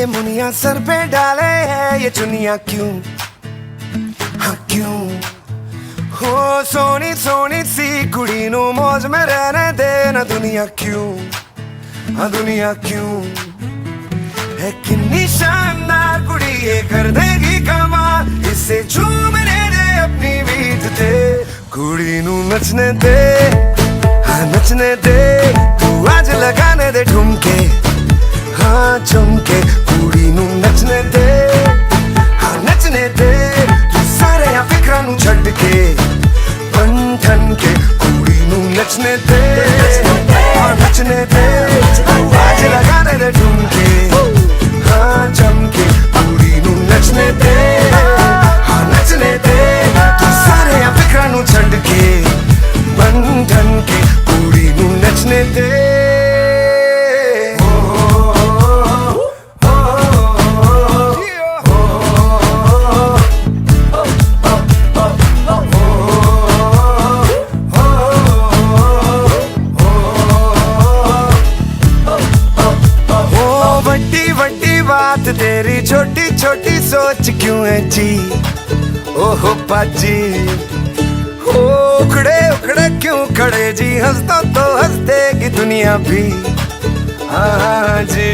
ये मुनिया सर पे डाले है ये चुनिया क्यों, हाँ क्यों। हो सोनी सोनी सी कुड़ी नू मौज में रहने देना दुनिया क्यों, हाँ दुनिया क्यों। है कितनी शानदार कुड़ी ये कर देगी कमाल, इसे झूमने दे अपनी बीत ते। कुड़ी नू नचने दे, हाँ नचने दे, तू आज लगाने दे ठुमके, हाँ चमके। कुड़ी नू नचने दे, हाँ नचने दे, तू सारे या फिक्रा नू छड्ड के बन ठन के। कुड़ी नू नचने दे, हाँ नचने दे, तू आज लगाने दे ठुमके, हाँ चमके। कुड़ी नू नचने दे, हाँ नचने दे, तू सारे या फिक्रा नू छड्ड के बन ठन के। कुड़ी नू नचने दे। बात तेरी छोटी छोटी सोच क्यों है जी, ओहो पाजी। हो उखड़े उखड़े क्यों खड़े जी, हंसता तो हंस देगी दुनिया भी, हाँ जी।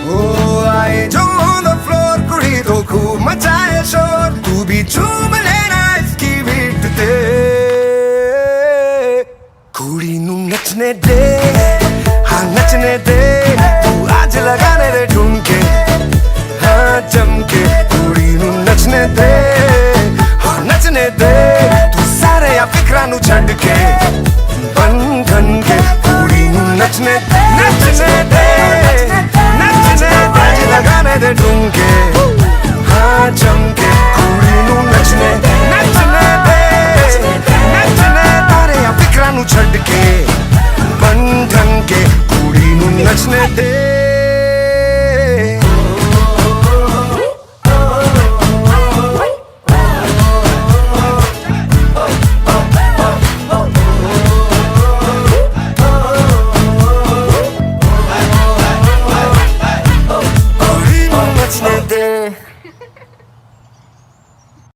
ओ आए जो ऑन द फ्लोर कुड़ी तो खूब मचाए शोर, तू भी झूम लेना इसकी बीट ते। कुड़ी नू नचने दे, हाँ नचने दे, तू आज लगाने दे ठुमके, हाँ चमके। कुड़ी नू नचने दे, हाँ नचने दे, तू सारे या फिक्रा नू छड्ड के